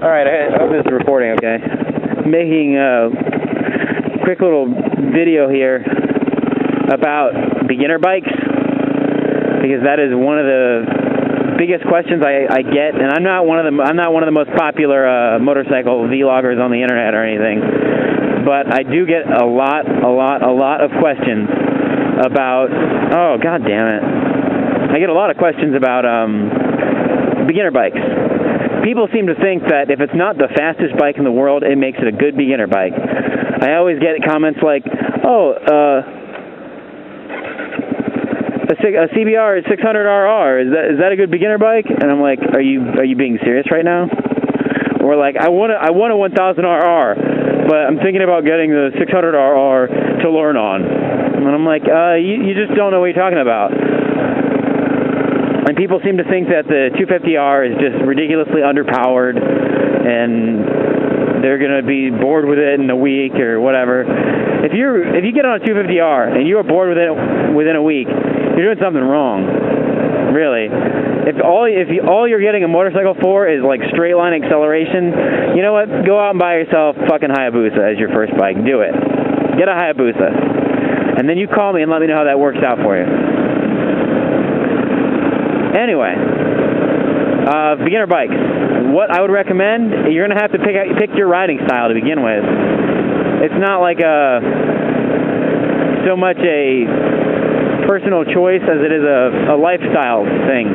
Alright, I hope this is recording okay. Making a quick little video here about beginner bikes, because that is one of the biggest questions I get, and I'm not one of the most popular motorcycle vloggers on the internet or anything, but I do get a lot of questions about, oh god damn it, I get a lot of questions about beginner bikes. People seem to think that if it's not the fastest bike in the world, it makes it a good beginner bike. I always get comments like, oh, a CBR is 600RR, is that a good beginner bike? And I'm like, are you being serious right now? Or like, I want a 1000RR, but I'm thinking about getting the 600RR to learn on. And I'm like, you just don't know what you're talking about. And people seem to think that the 250R is just ridiculously underpowered, and they're going to be bored with it in a week or whatever. If you get on a 250R and you are bored with it within a week, you're doing something wrong. Really. If all you're getting a motorcycle for is like straight line acceleration, you know what? Go out and buy yourself fucking Hayabusa as your first bike. Do it. Get a Hayabusa. And then you call me and let me know how that works out for you. Anyway, beginner bikes. What I would recommend, you're going to have to pick your riding style to begin with. It's not like so much a personal choice as it is a lifestyle thing.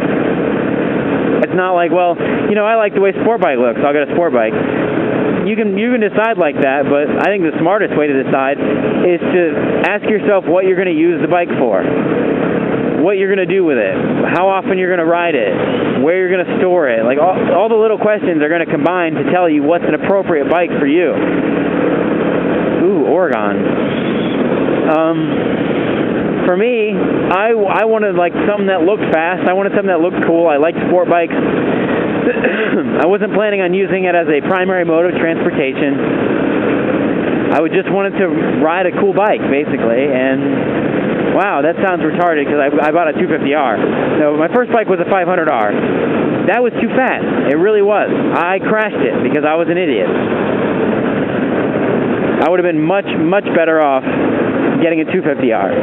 It's not like, well, you know, I like the way sport bike looks, so I'll get a sport bike. You can decide like that, but I think the smartest way to decide is to ask yourself what you're going to use the bike for. What you're going to do with it, how often you're going to ride it, where you're going to store it. Like all the little questions are going to combine to tell you what's an appropriate bike for you. Ooh, Oregon. For me, I wanted like something that looked fast. I wanted something that looked cool. I liked sport bikes. I wasn't planning on using it as a primary mode of transportation. I just wanted to ride a cool bike, basically, and wow, that sounds retarded because I bought a 250R. So my first bike was a 500R. That was too fast. It really was. I crashed it because I was an idiot. I would have been much better off getting a 250R.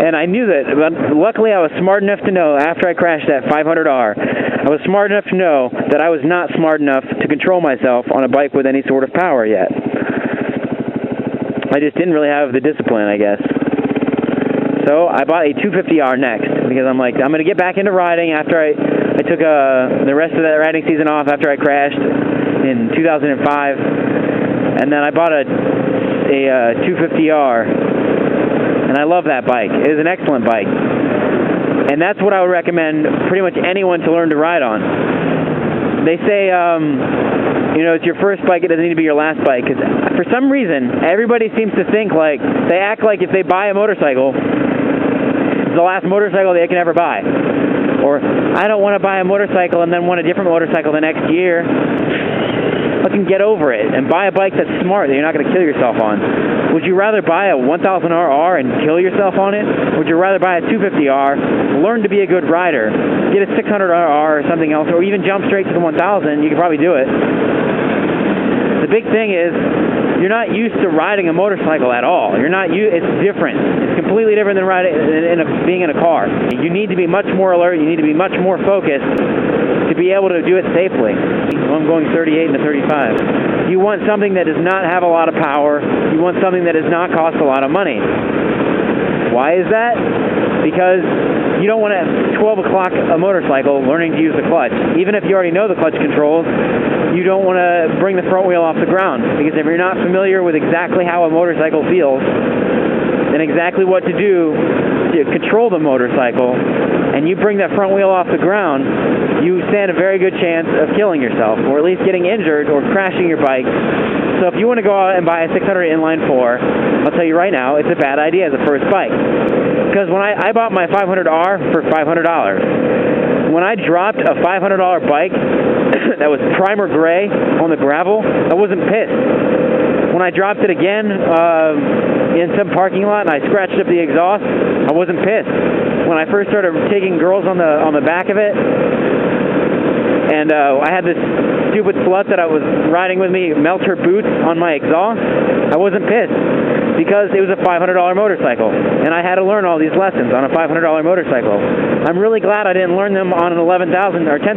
And I knew that, but luckily I was smart enough to know after I crashed that 500R, I was smart enough to know that I was not smart enough to control myself on a bike with any sort of power yet. I just didn't really have the discipline, I guess. So I bought a 250R next because I'm like, I'm going to get back into riding after I took the rest of that riding season off after I crashed in 2005. And then I bought a 250R, and I love that bike. It is an excellent bike. And that's what I would recommend pretty much anyone to learn to ride on. They say, you know, it's your first bike, it doesn't need to be your last bike. Because for some reason, everybody seems to think like, they act like if they buy a motorcycle, the last motorcycle they can ever buy. Or, I don't want to buy a motorcycle and then want a different motorcycle the next year. Fucking get over it and buy a bike that's smart that you're not going to kill yourself on. Would you rather buy a 1000RR and kill yourself on it? Would you rather buy a 250R, learn to be a good rider, get a 600RR or something else, or even jump straight to the 1000? You could probably do it. The big thing is, you're not used to riding a motorcycle at all. It's different. It's completely different than being in a car. You need to be much more alert. You need to be much more focused to be able to do it safely. I'm going 38 into 35. You want something that does not have a lot of power. You want something that does not cost a lot of money. Why is that? Because you don't want to at 12 o'clock a motorcycle learning to use the clutch. Even if you already know the clutch controls, you don't want to bring the front wheel off the ground. Because if you're not familiar with exactly how a motorcycle feels and exactly what to do to control the motorcycle, and you bring that front wheel off the ground, you stand a very good chance of killing yourself, or at least getting injured or crashing your bike. So if you want to go out and buy a 600 inline 4, I'll tell you right now, it's a bad idea as a first bike. Because when I bought my 500R for $500, when I dropped a $500 bike that was primer gray on the gravel, I wasn't pissed. When I dropped it again in some parking lot and I scratched up the exhaust, I wasn't pissed. When I first started taking girls on the back of it, and I had this stupid slut that I was riding with me melt her boots on my exhaust, I wasn't pissed because it was a $500 motorcycle, and I had to learn all these lessons on a $500 motorcycle. I'm really glad I didn't learn them on an $11,000 or $10,000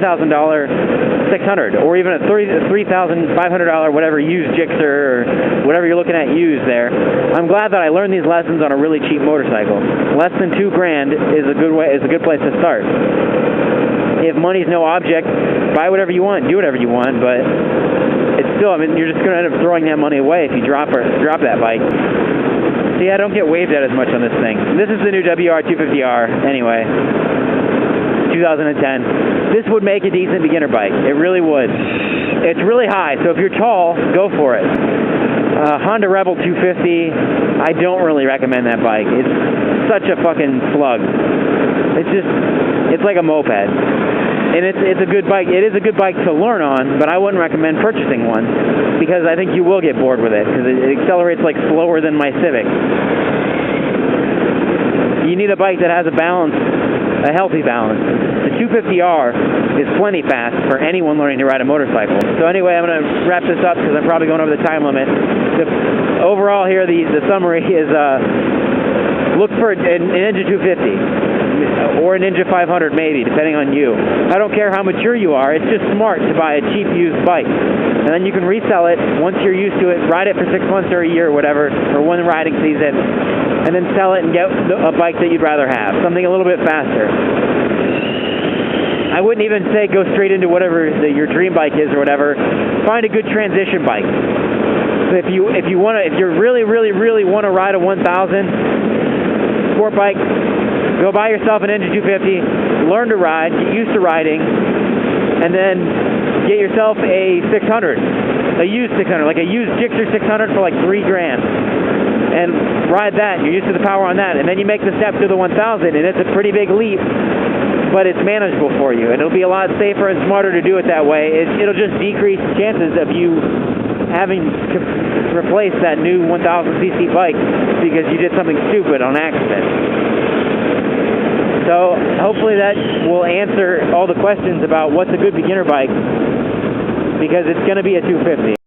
600, or even a $3,500 whatever used Gixxer or whatever you're looking at used there. I'm glad that I learned these lessons on a really cheap motorcycle. Less than $2,000 is a good place to start. If money's no object, buy whatever you want, do whatever you want, but it's still, I mean, you're just going to end up throwing that money away if you drop that bike. See, I don't get waved at as much on this thing. This is the new WR250R, anyway. 2010. This would make a decent beginner bike. It really would. It's really high, so if you're tall, go for it. Honda Rebel 250, I don't really recommend that bike. It's such a fucking slug. It's like a moped. And it's a good bike. It is a good bike to learn on, but I wouldn't recommend purchasing one because I think you will get bored with it because it accelerates like slower than my Civic. You need a bike that has a balance, a healthy balance. The 250R is plenty fast for anyone learning to ride a motorcycle. So anyway, I'm going to wrap this up because I'm probably going over the time limit. Overall here, the summary is look for an Ninja 250. Or a Ninja 500 maybe, depending on you. I don't care how mature you are, it's just smart to buy a cheap used bike. And then you can resell it once you're used to it, ride it for 6 months or a year or whatever, or one riding season, and then sell it and get a bike that you'd rather have, something a little bit faster. I wouldn't even say go straight into whatever your dream bike is or whatever. Find a good transition bike. So if you really want to ride a 1000 sport bike, go buy yourself an Ninja 250, learn to ride, get used to riding, and then get yourself a 600, a used 600, like a used Gixxer 600 for like $3,000, and ride that. You're used to the power on that, and then you make the step to the 1000, and it's a pretty big leap, but it's manageable for you, and it'll be a lot safer and smarter to do it that way. It'll just decrease the chances of you having to replace that new 1000cc bike because you did something stupid on accident. So hopefully that will answer all the questions about what's a good beginner bike, because it's going to be a 250.